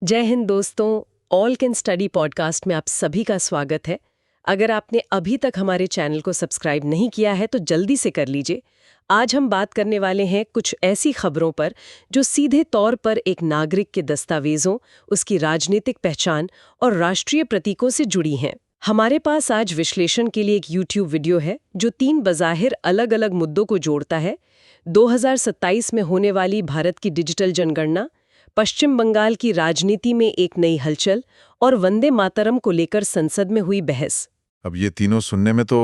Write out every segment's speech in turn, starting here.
जय हिंद दोस्तों, all can study podcast में आप सभी का स्वागत है। अगर आपने अभी तक हमारे चैनल को सब्सक्राइब नहीं किया है तो जल्दी से कर लीजिए। आज हम बात करने वाले हैं कुछ ऐसी खबरों पर जो सीधे तौर पर एक नागरिक के दस्तावेजों, उसकी राजनीतिक पहचान और राष्ट्रीय प्रतीकों से जुड़ी हैं। हमारे पास आज विश्लेषण के लिए एक YouTube वीडियो है जो 3 बज़ाहिर अलग-अलग मुद्दों को जोड़ता है। 2027 में होने वाली भारत की डिजिटल जनगणना, पश्चिम बंगाल की राजनीति में एक नई हलचल और वंदे मातरम को लेकर संसद में हुई बहस। अब ये तीनों सुनने में तो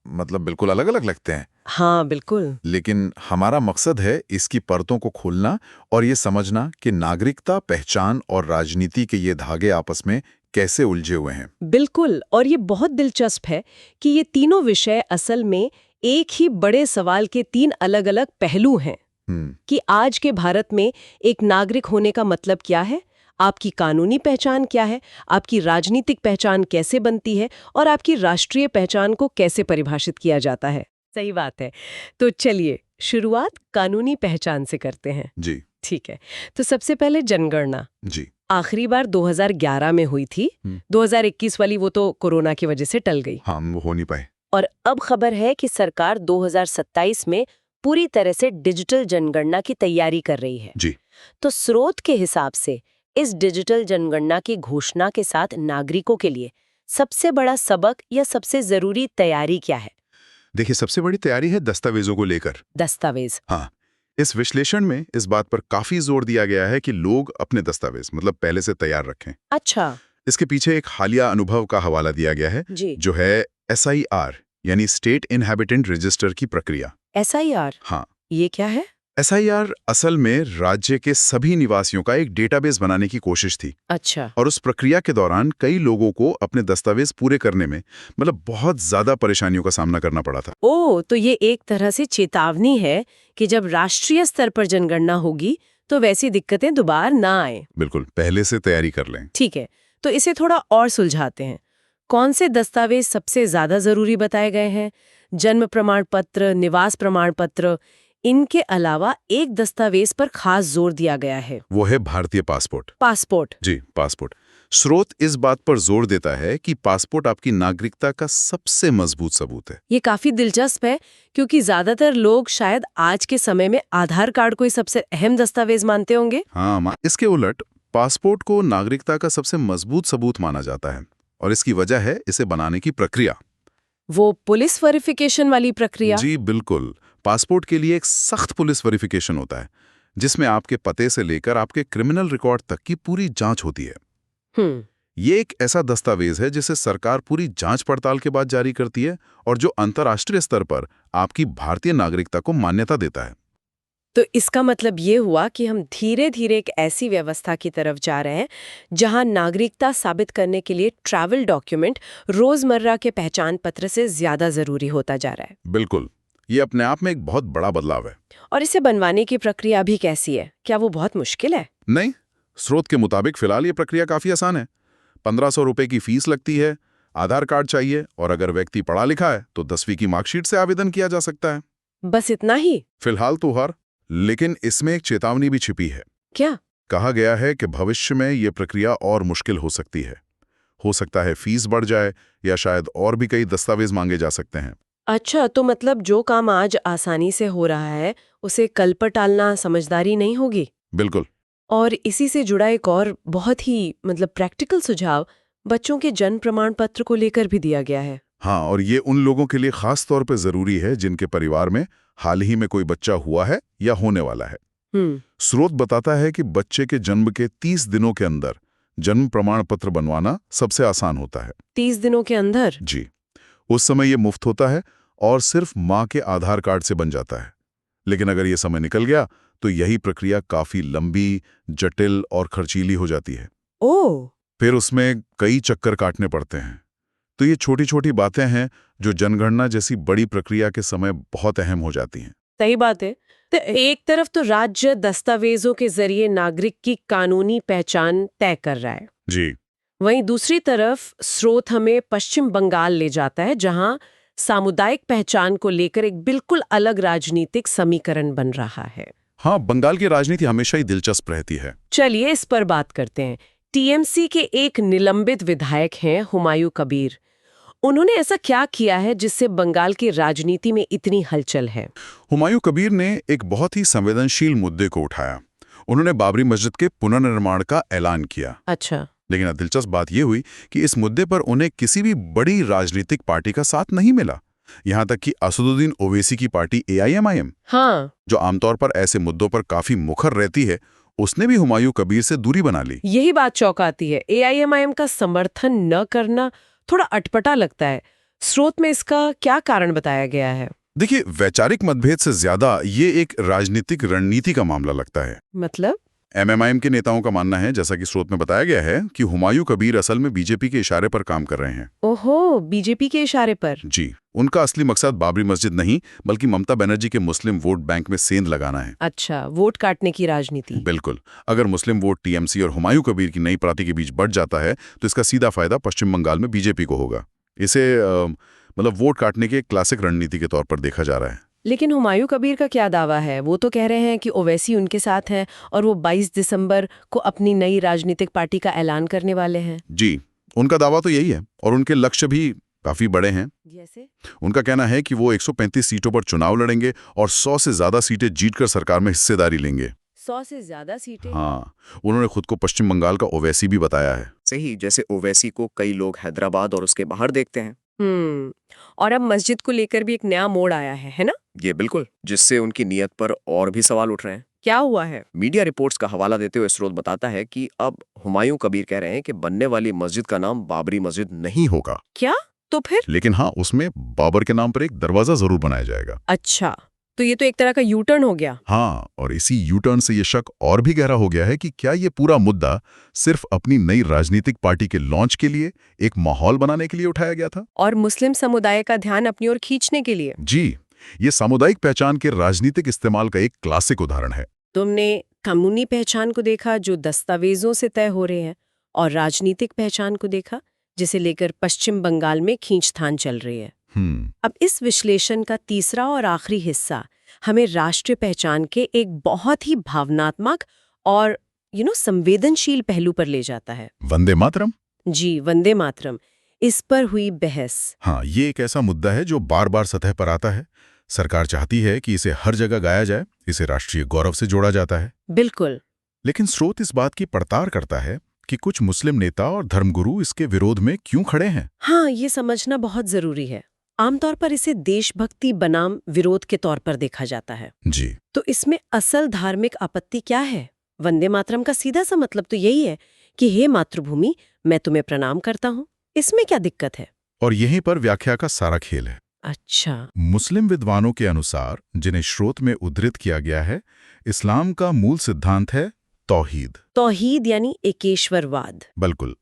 बिल्कुल अलग-अलग लगते हैं। हाँ, बिल्कुल। लेकिन हमारा मकसद है इसकी परतों को खोलना और ये समझना कि नागरिकता, पहचान और राजनीति के ये धागे आपस में कैसे उलझे हुए हैं। बिल्कुल, और ये बहुत दिलचस्प है कि ये तीनों विषय असल में एक ही बड़े सवाल के 3 अलग-अलग पहलू हैं। कि आज के भारत में एक नागरिक होने का मतलब क्या है, आपकी कानूनी पहचान क्या है, आपकी राजनीतिक पहचान कैसे बनती है और आपकी राष्ट्रीय पहचान को कैसे परिभाषित किया जाता है। सही बात है। तो चलिए शुरुआत कानूनी पहचान से करते हैं। जी ठीक है। तो सबसे पहले जनगणना। जी आखिरी बार 2011 में हुई थी। 2021 वाली वो तो कोरोना की वजह से टल गई। हाँ, वो हो नहीं पाए। और अब खबर है कि सरकार 2027 में पूरी तरह से डिजिटल जनगणना की तैयारी कर रही है। जी तो स्रोत के हिसाब से इस डिजिटल जनगणना की घोषणा के साथ नागरिकों के लिए सबसे बड़ा सबक या सबसे जरूरी तैयारी क्या है? देखिए, सबसे बड़ी तैयारी है दस्तावेजों को लेकर। दस्तावेज। हाँ, इस विश्लेषण में इस बात पर काफी जोर दिया गया है कि लोग अपने दस्तावेज पहले से तैयार रखें। अच्छा। इसके पीछे एक हालिया अनुभव का हवाला दिया गया है जी। जो है SIR यानी स्टेट इनहैबिटेंट रजिस्टर की प्रक्रिया। SIR? हाँ, ये क्या है? SIR असल में राज्य के सभी निवासियों का एक डेटाबेस बनाने की कोशिश थी। अच्छा। और उस प्रक्रिया के दौरान कई लोगों को अपने दस्तावेज पूरे करने में बहुत ज्यादा परेशानियों का सामना करना पड़ा था। ओ, तो ये एक तरह से चेतावनी है कि जब राष्ट्रीय स्तर पर जनगणना होगी तो वैसी दिक्कतें दोबारा ना आए। बिल्कुल, पहले से तैयारी कर लें। ठीक है, तो इसे थोड़ा और सुलझाते हैं। कौन से दस्तावेज सबसे ज्यादा जरूरी बताए गए हैं? जन्म प्रमाण पत्र, निवास प्रमाण पत्र, इनके अलावा एक दस्तावेज पर खास जोर दिया गया है। वो है भारतीय पासपोर्ट। पासपोर्ट। जी, पासपोर्ट। स्रोत इस बात पर जोर देता है कि पासपोर्ट आपकी नागरिकता का सबसे मजबूत सबूत है। ये काफी दिलचस्प है क्योंकि ज्यादातर लोग शायद आज के समय में आधार कार्ड को ही सबसे अहम दस्तावेज मानते होंगे। हाँ, इसके उलट पासपोर्ट को नागरिकता का सबसे मजबूत सबूत माना जाता है और इसकी वजह है इसे बनाने की प्रक्रिया। वो पुलिस वेरिफिकेशन वाली प्रक्रिया? जी बिल्कुल। पासपोर्ट के लिए एक सख्त पुलिस वेरिफिकेशन होता है जिसमें आपके पते से लेकर आपके क्रिमिनल रिकॉर्ड तक की पूरी जांच होती है। ये एक ऐसा दस्तावेज है जिसे सरकार पूरी जांच पड़ताल के बाद जारी करती है और जो अंतर्राष्ट्रीय स्तर पर आपकी भारतीय नागरिकता को मान्यता देता है। तो इसका मतलब ये हुआ कि हम धीरे धीरे एक ऐसी व्यवस्था की तरफ जा रहे हैं जहां नागरिकता साबित करने के लिए ट्रैवल डॉक्यूमेंट रोजमर्रा के पहचान पत्र से ज्यादा जरूरी होता जा रहा है। बिल्कुल, ये अपने आप में एक बहुत बड़ा बदलाव है। और इसे बनवाने की प्रक्रिया भी कैसी है? क्या वो बहुत मुश्किल है? नहीं, स्रोत के मुताबिक फिलहाल ये प्रक्रिया काफी आसान है। 1500 रुपए की फीस लगती है, आधार कार्ड चाहिए और अगर व्यक्ति पढ़ा लिखा है तो 10वीं की मार्कशीट से आवेदन किया जा सकता है। बस इतना ही? फिलहाल तो हर, लेकिन इसमें एक चेतावनी भी छिपी है। क्या? कहा गया है कि भविष्य में ये प्रक्रिया और मुश्किल हो सकती है। हो सकता है फीस बढ़ जाए या शायद और भी कई दस्तावेज मांगे जा सकते हैं। अच्छा, तो मतलब जो काम आज आसानी से हो रहा है उसे कल पर टालना समझदारी नहीं होगी? बिल्कुल। और इसी से जुड़ा एक और बहुत ही प्रैक्टिकल सुझाव बच्चों के जन्म प्रमाण पत्र को लेकर भी दिया गया है। हाँ, और ये उन लोगों के लिए खास तौर पे जरूरी है जिनके परिवार में हाल ही में कोई बच्चा हुआ है या होने वाला है। स्रोत बताता है कि बच्चे के जन्म के 30 दिनों के अंदर जन्म प्रमाण पत्र बनवाना सबसे आसान होता है। 30 दिनों के अंदर? जी, उस समय ये मुफ्त होता है और सिर्फ माँ के आधार कार्ड से बन जाता है। लेकिन अगर ये समय निकल गया तो यही प्रक्रिया काफी लंबी, जटिल और खर्चीली हो जाती है। ओह! फिर उसमें कई चक्कर काटने पड़ते हैं। तो ये छोटी छोटी बातें हैं जो जनगणना जैसी बड़ी प्रक्रिया के समय बहुत अहम हो जाती हैं। सही बात है। तो एक तरफ तो राज्य दस्तावेजों के जरिए नागरिक की कानूनी पहचान तय कर रहा है, जी, वहीं दूसरी तरफ स्रोत हमें पश्चिम बंगाल ले जाता है जहां सामुदायिक पहचान को लेकर एक बिल्कुल अलग राजनीतिक समीकरण बन रहा है। हाँ, बंगाल की राजनीति हमेशा ही दिलचस्प रहती है। चलिए इस पर बात करते हैं। टीएमसी के एक निलंबित विधायक हैं हुमायूं कबीर। उन्होंने ऐसा क्या किया है जिससे बंगाल की राजनीति में इतनी हलचल है? हुमायूं कबीर ने एक बहुत ही संवेदनशील मुद्दे को उठाया। उन्होंने बाबरी मस्जिद के पुनर्निर्माण का ऐलान किया। अच्छा। लेकिन दिलचस्प बात यह हुई कि इस मुद्दे पर उन्हें किसी भी बड़ी राजनीतिक पार्टी का साथ नहीं मिला। यहां तक कि असदुद्दीन ओवैसी की पार्टी AIMIM, हाँ, जो आमतौर पर ऐसे मुद्दों पर काफी मुखर रहती है, उसने भी हुमायूं कबीर से दूरी बना ली। यही बात चौंकाती है। AIMIM का समर्थन न करना थोड़ा अटपटा लगता है। स्रोत में इसका क्या कारण बताया गया है? देखिए, वैचारिक मतभेद से ज्यादा ये एक राजनीतिक रणनीति का मामला लगता है। मतलब? MMIM के नेताओं का मानना है, जैसा कि स्रोत में बताया गया है, कि हुमायूं कबीर असल में बीजेपी के इशारे पर काम कर रहे हैं। ओहो, बीजेपी के इशारे पर? जी, उनका असली मकसद बाबरी मस्जिद नहीं, बल्कि ममता बनर्जी के मुस्लिम वोट बैंक में सेंध लगाना है। अच्छा, वोट काटने की राजनीति। बिल्कुल। अगर मुस्लिम वोट TMC और हुमायूं कबीर की नई पार्टी के बीच बढ़ जाता है तो इसका सीधा फायदा पश्चिम बंगाल में बीजेपी को होगा। इसे मतलब वोट काटने के क्लासिक रणनीति के तौर पर देखा जा रहा है। लेकिन हुमायूं कबीर का क्या दावा है? वो तो कह रहे हैं कि ओवैसी उनके साथ हैं और वो 22 दिसंबर को अपनी नई राजनीतिक पार्टी का ऐलान करने वाले हैं। जी, उनका दावा तो यही है और उनके लक्ष्य भी काफी बड़े हैं। जैसे? उनका कहना है कि वो 135 सीटों पर चुनाव लड़ेंगे और 100 से ज्यादा सीटें जीतकर सरकार में हिस्सेदारी लेंगे। 100 से ज्यादा सीटें? हाँ, उन्होंने खुद को पश्चिम बंगाल का ओवैसी भी बताया है। सही, जैसे ओवैसी को कई लोग हैदराबाद और उसके बाहर देखते हैं। और अब मस्जिद को लेकर भी एक नया मोड़ आया है ना? ये बिल्कुल, जिससे उनकी नीयत पर और भी सवाल उठ रहे हैं। क्या हुआ है? मीडिया रिपोर्ट्स का हवाला देते हुए स्रोत बताता है कि अब हुमायूं कबीर कह रहे हैं कि बनने वाली मस्जिद का नाम बाबरी मस्जिद नहीं होगा। क्या? तो फिर? लेकिन हाँ, उसमें बाबर के नाम पर एक दरवाजा जरूर बनाया जाएगा। अच्छा, तो ये तो एक तरह का यू टर्न हो गया। हाँ, और इसी यू टर्न से ये शक और भी गहरा हो गया है कि क्या ये पूरा मुद्दा सिर्फ अपनी नई राजनीतिक पार्टी के लॉन्च के लिए, एक माहौल बनाने के लिए उठाया गया था, और मुस्लिम समुदाय का ध्यान अपनी ओर खींचने के लिए? जी, ये सामुदायिक पहचान के राजनीतिक इस्तेमाल का एक क्लासिक उदाहरण है। तुमने कानूनी पहचान को देखा जो दस्तावेजों से तय हो रहे हैं, और राजनीतिक पहचान को देखा जिसे लेकर पश्चिम बंगाल में खींचतान चल रही है। अब इस विश्लेषण का तीसरा और आखिरी हिस्सा हमें राष्ट्रीय पहचान के एक बहुत ही भावनात्मक और संवेदनशील पहलू पर ले जाता है। वंदे मातरम? जी, वंदे मातरम। इस पर हुई बहस। हाँ, ये एक ऐसा मुद्दा है जो बार बार सतह पर आता है। सरकार चाहती है कि इसे हर जगह गाया जाए, इसे राष्ट्रीय गौरव से जोड़ा जाता है। बिल्कुल। लेकिन स्रोत इस बात की पड़ताल करता है कि कुछ मुस्लिम नेता और धर्मगुरु इसके विरोध में क्यों खड़े हैं। हाँ, ये समझना बहुत जरूरी है। आमतौर पर इसे देशभक्ति बनाम विरोध के तौर पर देखा जाता है। जी, तो इसमें असल धार्मिक आपत्ति क्या है? वंदे मातरम का सीधा सा मतलब तो यही है कि हे मातृभूमि, मैं तुम्हें प्रणाम करता हूँ। इसमें क्या दिक्कत है? और यहीं पर व्याख्या का सारा खेल है। अच्छा। मुस्लिम विद्वानों के अनुसार, जिन्हें स्रोत में उद्धृत किया गया है, इस्लाम का मूल सिद्धांत है तौहीद। तौहीद यानी एकेश्वरवाद। बिल्कुल।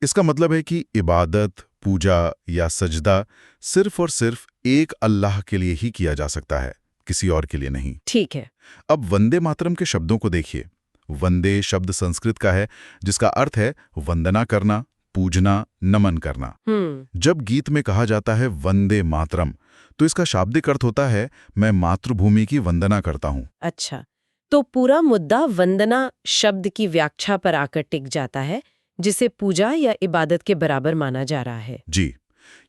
इसका मतलब है कि इबादत, पूजा या सजदा सिर्फ और सिर्फ एक अल्लाह के लिए ही किया जा सकता है, किसी और के लिए नहीं। ठीक है। अब वंदे मातरम के शब्दों को देखिए। वंदे शब्द संस्कृत का है, जिसका अर्थ है वंदना करना, पूजना, नमन करना। जब गीत में कहा जाता है वंदे मातरम, तो इसका शाब्दिक अर्थ होता है मैं मातृभूमि की वंदना करता हूँ। अच्छा, तो पूरा मुद्दा वंदना शब्द की व्याख्या पर आकर टिक जाता है, जिसे पूजा या इबादत के बराबर माना जा रहा है। जी,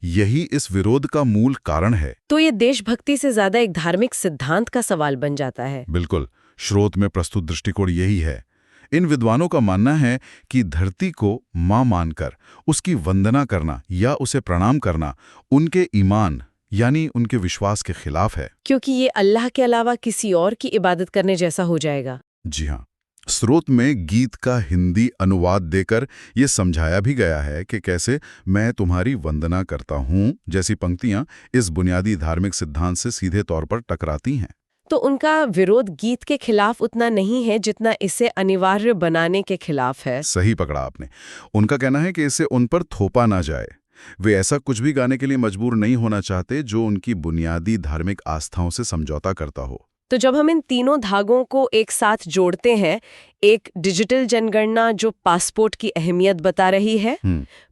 यही इस विरोध का मूल कारण है। तो ये देशभक्ति से ज्यादा एक धार्मिक सिद्धांत का सवाल बन जाता है। बिल्कुल, स्रोत में प्रस्तुत दृष्टिकोण यही है। इन विद्वानों का मानना है कि धरती को मां मानकर उसकी वंदना करना या उसे प्रणाम करना उनके ईमान यानी उनके विश्वास के खिलाफ है, क्योंकि ये अल्लाह के अलावा किसी और की इबादत करने जैसा हो जाएगा। जी हाँ, स्रोत में गीत का हिंदी अनुवाद देकर यह समझाया भी गया है कि कैसे मैं तुम्हारी वंदना करता हूँ जैसी पंक्तियां इस बुनियादी धार्मिक सिद्धांत से सीधे तौर पर टकराती हैं। तो उनका विरोध गीत के खिलाफ उतना नहीं है जितना इसे अनिवार्य बनाने के खिलाफ है। सही पकड़ा आपने। उनका कहना है कि इसे उन पर थोपा ना जाए। वे ऐसा कुछ भी गाने के लिए मजबूर नहीं होना चाहते जो उनकी बुनियादी धार्मिक आस्थाओं से समझौता करता हो। तो जब हम इन तीनों धागों को एक साथ जोड़ते हैं, एक डिजिटल जनगणना जो पासपोर्ट की अहमियत बता रही है,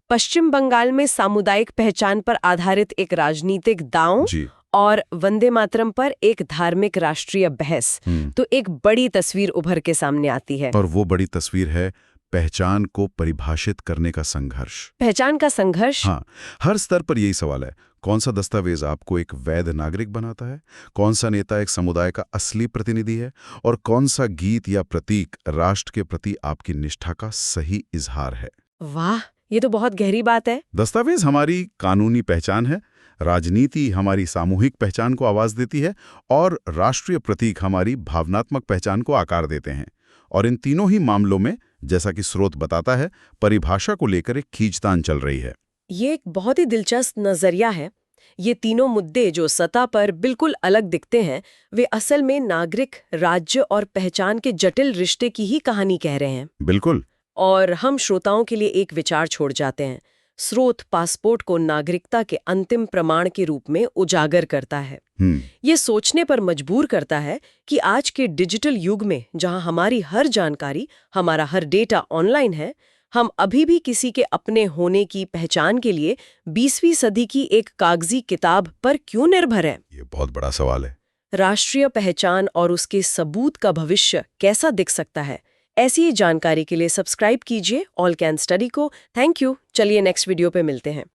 पश्चिम बंगाल में सामुदायिक पहचान पर आधारित एक राजनीतिक दांव और वंदे मातरम पर एक धार्मिक राष्ट्रीय बहस, तो एक बड़ी तस्वीर उभर के सामने आती है। और वो बड़ी तस्वीर है पहचान को परिभाषित करने का संघर्ष। पहचान का संघर्ष? हाँ, हर स्तर पर यही सवाल है। कौन सा दस्तावेज आपको एक वैध नागरिक बनाता है, कौन सा नेता एक समुदाय का असली प्रतिनिधि है, और कौन सा गीत या प्रतीक राष्ट्र के प्रति आपकी निष्ठा का सही इजहार है। वाह, ये तो बहुत गहरी बात है। दस्तावेज हमारी कानूनी पहचान है, राजनीति हमारी सामूहिक पहचान को आवाज देती है, और राष्ट्रीय प्रतीक हमारी भावनात्मक पहचान को आकार देते हैं। और इन तीनों ही मामलों में, जैसा कि स्रोत बताता है, परिभाषा को लेकर एक खींचतान चल रही है। ये एक बहुत ही दिलचस्प नजरिया है। ये तीनों मुद्दे जो सतह पर बिल्कुल अलग दिखते हैं, वे असल में नागरिक, राज्य और पहचान के जटिल रिश्ते की ही कहानी कह रहे हैं। बिल्कुल। और हम श्रोताओं के लिए एक विचार छोड़ जाते हैं। स्रोत पासपोर्ट को नागरिकता के अंतिम प्रमाण के रूप में उजागर करता है। ये सोचने पर मजबूर करता है कि आज के डिजिटल युग में, जहां हमारी हर जानकारी, हमारा हर डेटा ऑनलाइन है, हम अभी भी किसी के अपने होने की पहचान के लिए 20वीं सदी की एक कागजी किताब पर क्यों निर्भर है? ये बहुत बड़ा सवाल है। राष्ट्रीय पहचान और उसके सबूत का भविष्य कैसा दिख सकता है? ऐसी ही जानकारी के लिए सब्सक्राइब कीजिए ऑल कैन स्टडी को। Thank you. चलिए नेक्स्ट वीडियो पे मिलते हैं।